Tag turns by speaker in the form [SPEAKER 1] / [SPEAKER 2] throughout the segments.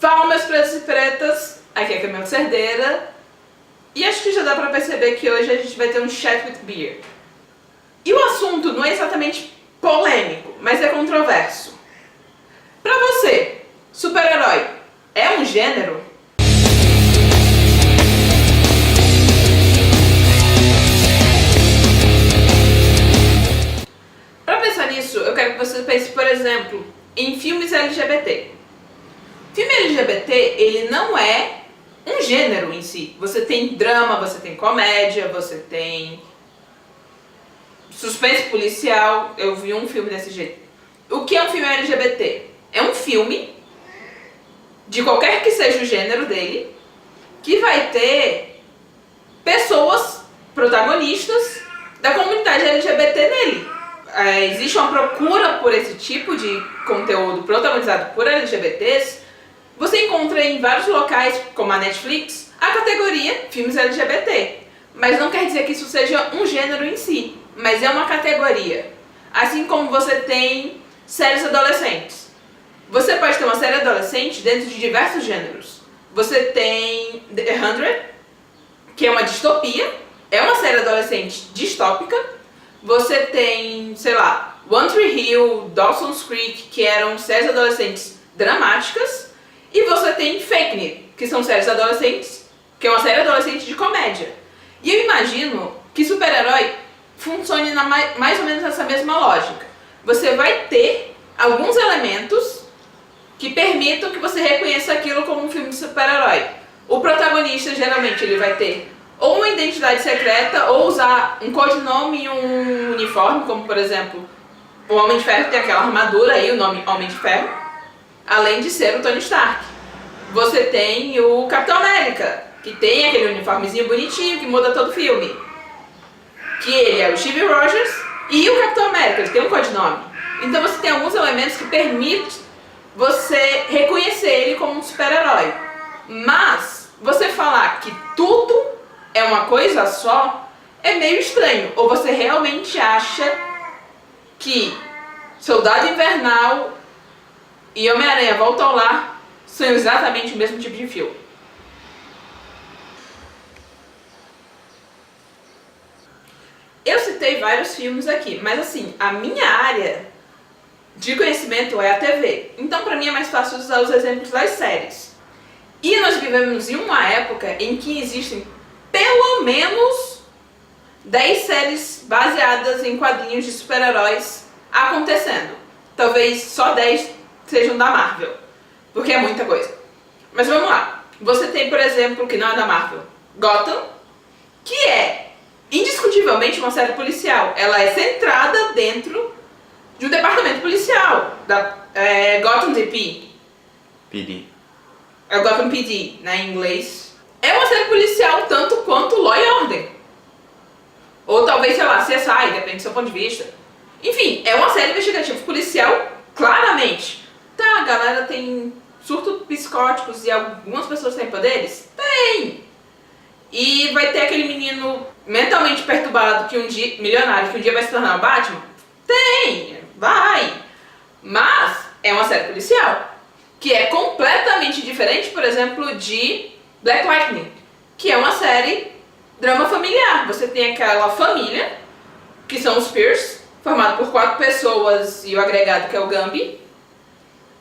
[SPEAKER 1] Fala, meus pretos e pretas, aqui é Camila Cerdeira e acho que já dá pra perceber que hoje a gente vai ter um chat with beer. E o assunto não é exatamente polêmico, mas é controverso. Pra você, super-herói é um gênero? Pra pensar nisso, eu quero que você pense, por exemplo, em filmes LGBT. Filme LGBT, ele não é um gênero em si. Você tem drama, você tem comédia, você tem suspense policial. Eu vi um filme desse jeito. O que é um filme LGBT? É um filme, de qualquer que seja o gênero dele, que vai ter pessoas protagonistas da comunidade LGBT nele. Existe uma procura por esse tipo de conteúdo protagonizado por LGBTs. Você encontra em vários locais, como a Netflix, a categoria filmes LGBT. Mas não quer dizer que isso seja um gênero em si, mas é uma categoria. Assim como você tem séries adolescentes. Você pode ter uma série adolescente dentro de diversos gêneros. Você tem The 100, que é uma distopia, é uma série adolescente distópica. Você tem, sei lá, One Tree Hill, Dawson's Creek, que eram séries adolescentes dramáticas. E você tem Fake It, que são séries adolescentes, que é uma série adolescente de comédia. E eu imagino que super-herói funcione mais ou menos nessa mesma lógica. Você vai ter alguns elementos que permitam que você reconheça aquilo como um filme de super-herói. O protagonista, geralmente, ele vai ter ou uma identidade secreta, ou usar um codinome e um uniforme, como, por exemplo, o Homem de Ferro tem aquela armadura aí, o nome Homem de Ferro, além de ser o Tony Stark. Você tem o Capitão América, que tem aquele uniformezinho bonitinho que muda todo o filme. Que ele é o Steve Rogers e o Capitão América, ele tem um codinome. Então você tem alguns elementos que permitem você reconhecer ele como um super-herói. Mas você falar que tudo é uma coisa só é meio estranho. Ou você realmente acha que Soldado Invernal e Homem-Aranha Volta ao Lar são exatamente o mesmo tipo de filme? Eu citei vários filmes aqui, mas assim, a minha área de conhecimento é a TV. Então pra mim é mais fácil usar os exemplos das séries. E nós vivemos em uma época em que existem pelo menos 10 séries baseadas em quadrinhos de super-heróis acontecendo. Talvez só 10 sejam da Marvel, porque é muita coisa. Mas vamos lá. Você tem, por exemplo, que não é da Marvel, Gotham, que é indiscutivelmente uma série policial. Ela é centrada dentro de um departamento policial, da Gotham
[SPEAKER 2] PD.
[SPEAKER 1] É o Gotham PD, né, em inglês. É uma série policial tanto quanto Law e Order. Ou talvez, sei lá, CSI, depende do seu ponto de vista. Enfim, é uma série investigativa policial, claramente. Tá, a galera tem surtos psicóticos e algumas pessoas têm poderes? Tem! E vai ter aquele menino mentalmente perturbado, milionário, que um dia vai se tornar o Batman? Tem! Vai! Mas é uma série policial, que é completamente diferente, por exemplo, de Black Lightning, que é uma série drama familiar. Você tem aquela família, que são os Pierce, formado por 4 pessoas e o agregado que é o Gumby,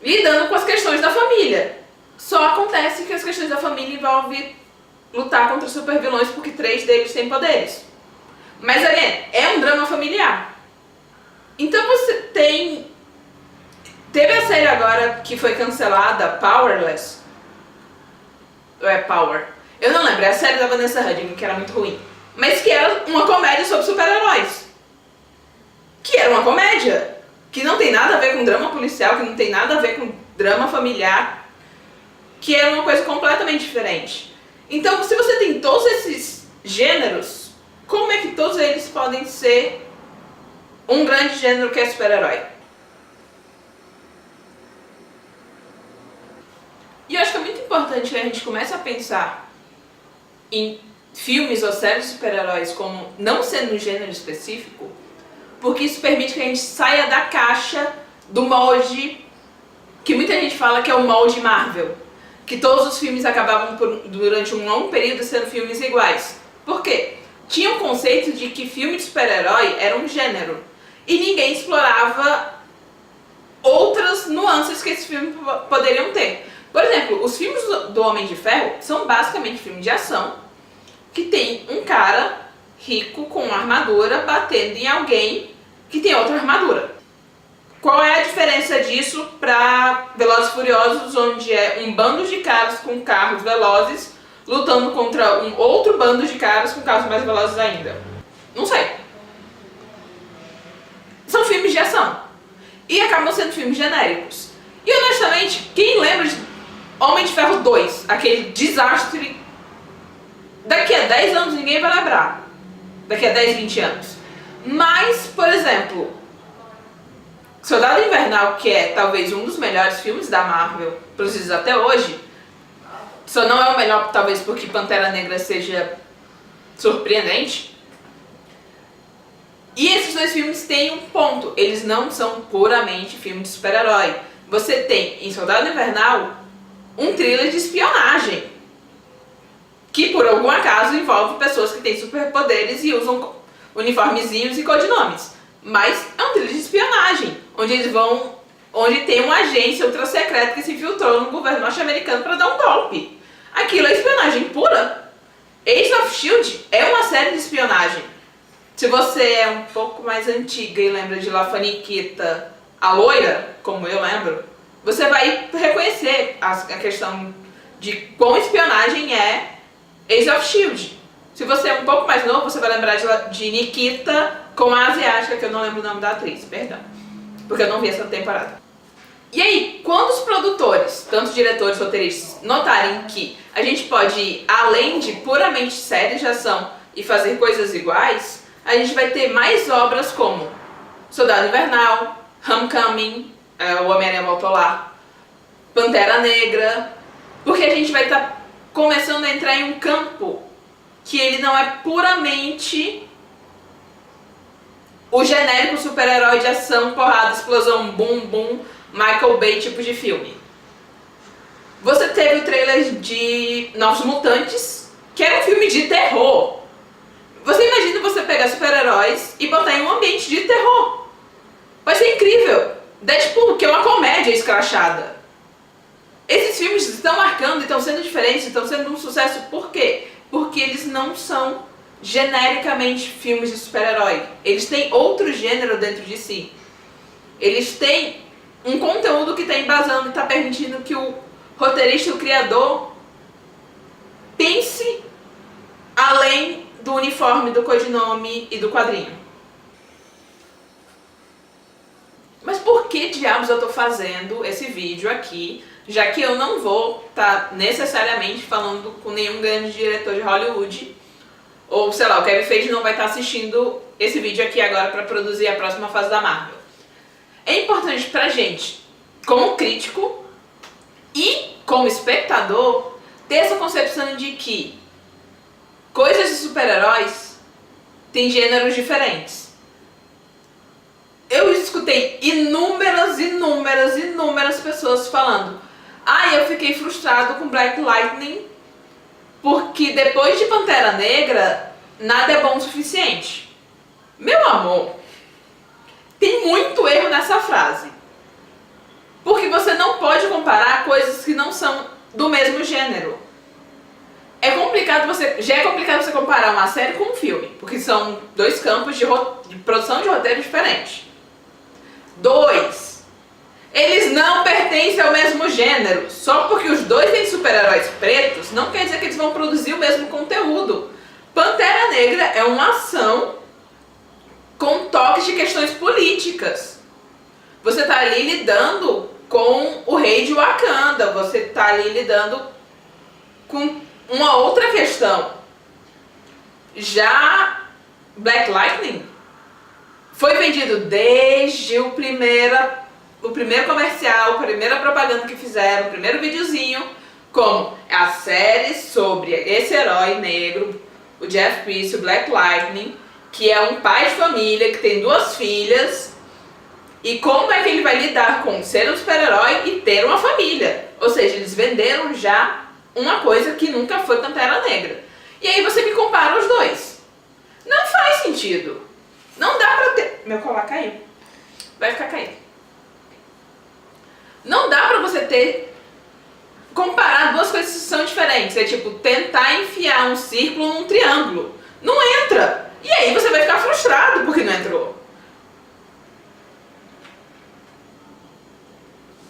[SPEAKER 1] lidando com as questões da família. Só acontece que as questões da família envolvem lutar contra supervilões porque 3 deles têm poderes. Mas, again, é um drama familiar. Então você teve a série agora que foi cancelada, Powerless. Ou é Power? Eu não lembro, é a série da Vanessa Hudgens, que era muito ruim. Mas que era uma comédia sobre super-heróis. Que era uma comédia. Que não tem nada a ver com drama policial, que não tem nada a ver com drama familiar. Que era uma coisa completamente diferente. Então, se você tem todos esses gêneros, como é que todos eles podem ser um grande gênero que é super-herói? E eu acho que é muito importante que a gente comece a pensar em filmes ou séries de super-heróis como não sendo um gênero específico, porque isso permite que a gente saia da caixa do molde que muita gente fala que é o molde Marvel. que todos os filmes acabavam durante um longo período sendo filmes iguais. Por quê? Tinha um conceito de que filme de super-herói era um gênero e ninguém explorava outras nuances que esses filmes poderiam ter. Por exemplo, os filmes do Homem de Ferro são basicamente filmes de ação que tem um cara rico com uma armadura batendo em alguém que tem outra armadura. Qual é a diferença disso para Velozes e Furiosos, onde é um bando de caras com carros velozes lutando contra um outro bando de caras com carros mais velozes ainda? Não sei. São filmes de ação. E acabam sendo filmes genéricos. E honestamente, quem lembra de Homem de Ferro 2, aquele desastre, daqui a 10 anos ninguém vai lembrar. Daqui a 10, 20 anos. Mas, por exemplo, Soldado Invernal, que é talvez um dos melhores filmes da Marvel produzidos até hoje, só não é o melhor talvez porque Pantera Negra seja surpreendente. E esses dois filmes têm um ponto, eles não são puramente filmes de super-herói. Você tem em Soldado Invernal um thriller de espionagem, que por algum acaso envolve pessoas que têm superpoderes e usam uniformezinhos e codinomes. Mas é um thriller de espionagem, onde tem uma agência ultra-secreta que se infiltrou no governo norte-americano para dar um golpe. Aquilo é espionagem pura. Agents of S.H.I.E.L.D. é uma série de espionagem. Se você é um pouco mais antiga e lembra de La Faniquita, a loira, como eu lembro, você vai reconhecer a questão de quão espionagem é Agents of S.H.I.E.L.D. Se você é um pouco mais novo, você vai lembrar de Nikita com a asiática, que eu não lembro o nome da atriz, perdão, porque eu não vi essa temporada. E aí, quando os produtores, tanto diretores, roteiristas, notarem que a gente pode ir além de puramente séries de ação e fazer coisas iguais, a gente vai ter mais obras como Soldado Invernal, Homecoming, o Homem-Aranha Voltou Lá, Pantera Negra, porque a gente vai estar começando a entrar em um campo que ele não é puramente o genérico super-herói de ação, porrada, explosão, bum, bum, Michael Bay tipo de filme. Você teve o trailer de Novos Mutantes, que era um filme de terror. Você imagina você pegar super-heróis e botar em um ambiente de terror. Vai ser incrível. Deadpool, que é uma comédia escrachada. Esses filmes estão marcando, estão sendo diferentes, estão sendo um sucesso. Por quê? Porque eles não são genericamente filmes de super-herói. Eles têm outro gênero dentro de si. Eles têm um conteúdo que está embasando e está permitindo que o roteirista, o criador, pense além do uniforme, do codinome e do quadrinho. Mas por que diabos eu estou fazendo esse vídeo aqui, já que eu não vou estar necessariamente falando com nenhum grande diretor de Hollywood, ou sei lá, o Kevin Feige não vai estar assistindo esse vídeo aqui agora para produzir a próxima fase da Marvel. É importante pra gente, como crítico e como espectador, ter essa concepção de que coisas de super-heróis têm gêneros diferentes. Eu escutei inúmeras pessoas falando: eu fiquei frustrado com Black Lightning porque depois de Pantera Negra nada é bom o suficiente. Meu amor, tem muito erro nessa frase. Porque você não pode comparar coisas que não são do mesmo gênero. Já é complicado você comparar uma série com um filme, porque são dois campos de produção de roteiro diferentes. 2. Eles não pertencem ao mesmo gênero. Só porque os dois têm super-heróis pretos, não quer dizer que eles vão produzir o mesmo conteúdo. Pantera Negra é uma ação com toques de questões políticas. Você está ali lidando com o rei de Wakanda, você está ali lidando com uma outra questão. Já Black Lightning foi vendido desde o primeiro comercial, a primeira propaganda que fizeram, o primeiro videozinho, como a série sobre esse herói negro, o Jeff Priest, o Black Lightning, que é um pai de família, que tem 2 filhas, E como é que ele vai lidar com ser um super-herói e ter uma família. Ou seja, eles venderam já uma coisa que nunca foi Pantera Negra. E aí você me compara os dois. Não faz sentido. Não dá pra ter... Meu colar caiu. Vai ficar caído. Não dá pra você ter... comparar duas coisas que são diferentes. É tipo, tentar enfiar um círculo num triângulo. Não entra. E aí você vai ficar frustrado porque não entrou.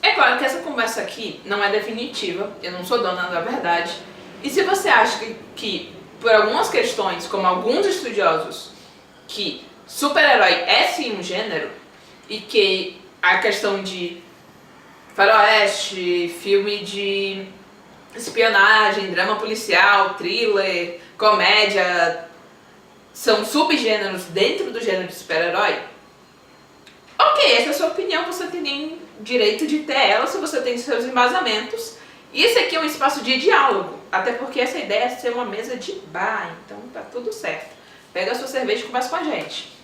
[SPEAKER 1] É claro que essa conversa aqui não é definitiva, eu não sou dona da verdade. E se você acha que por algumas questões, como alguns estudiosos, que super-herói é sim um gênero, e que a questão de faroeste, filme de espionagem, drama policial, thriller, comédia, são subgêneros dentro do gênero de super-herói, ok, essa é a sua opinião, você tem nem direito de ter ela se você tem seus embasamentos. E esse aqui é um espaço de diálogo, até porque essa ideia é ser uma mesa de bar, então tá tudo certo. Pega a sua cerveja e conversa com a gente.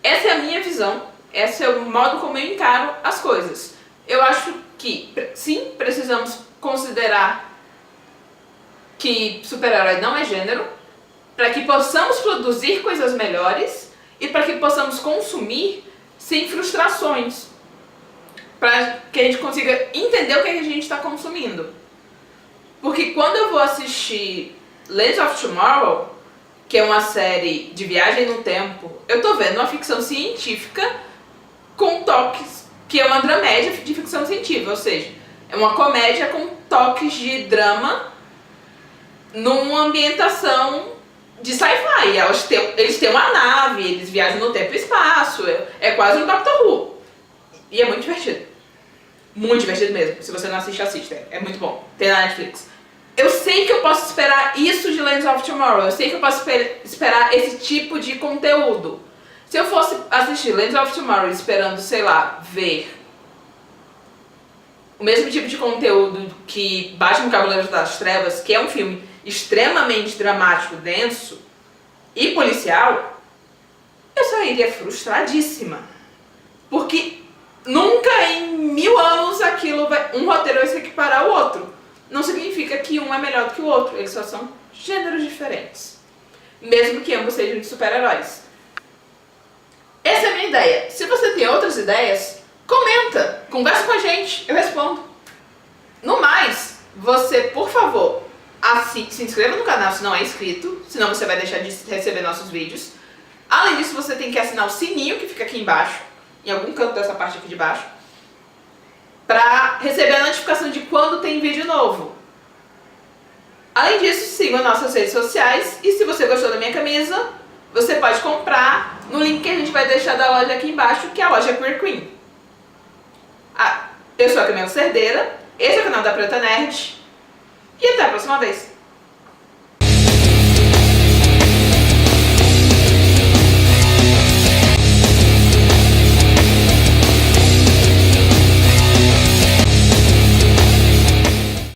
[SPEAKER 1] Essa é a minha visão, esse é o modo como eu encaro as coisas. Eu acho que, sim, precisamos considerar que super-herói não é gênero, para que possamos produzir coisas melhores e para que possamos consumir sem frustrações, para que a gente consiga entender o que a gente está consumindo. Porque quando eu vou assistir Legends of Tomorrow, que é uma série de viagem no tempo, eu tô vendo uma ficção científica com toques, que é uma dramédia de ficção científica, ou seja, é uma comédia com toques de drama numa ambientação de sci-fi. Eles têm uma nave, eles viajam no tempo e espaço, é quase um Doctor Who. E é muito divertido. Muito divertido mesmo. Se você não assiste, assista. É muito bom. Tem na Netflix. Eu sei que eu posso esperar isso de Legends of Tomorrow. Eu sei que eu posso esperar esse tipo de conteúdo. Se eu fosse assistir Legends of Tomorrow esperando, sei lá, ver o mesmo tipo de conteúdo que Batman Cavaleiros das Trevas, que é um filme extremamente dramático, denso e policial, eu só iria frustradíssima. Porque nunca em 1000 anos um roteiro vai se equiparar ao outro. Não significa que um é melhor do que o outro, eles só são gêneros diferentes. Mesmo que ambos sejam de super-heróis. Essa é a minha ideia. Se você tem outras ideias, comenta, conversa com a gente, eu respondo. No mais, você, por favor, se inscreva no canal se não é inscrito, senão você vai deixar de receber nossos vídeos. Além disso, você tem que assinar o sininho que fica aqui embaixo, em algum canto dessa parte aqui de baixo, para receber a notificação de quando tem vídeo novo. Além disso, siga nossas redes sociais e se você gostou da minha camisa, você pode comprar no link que a gente vai deixar da loja aqui embaixo, que é a loja Queer Queen. Eu sou a Camila Cerdeira, esse é o canal da Preta Nerd e até a próxima vez.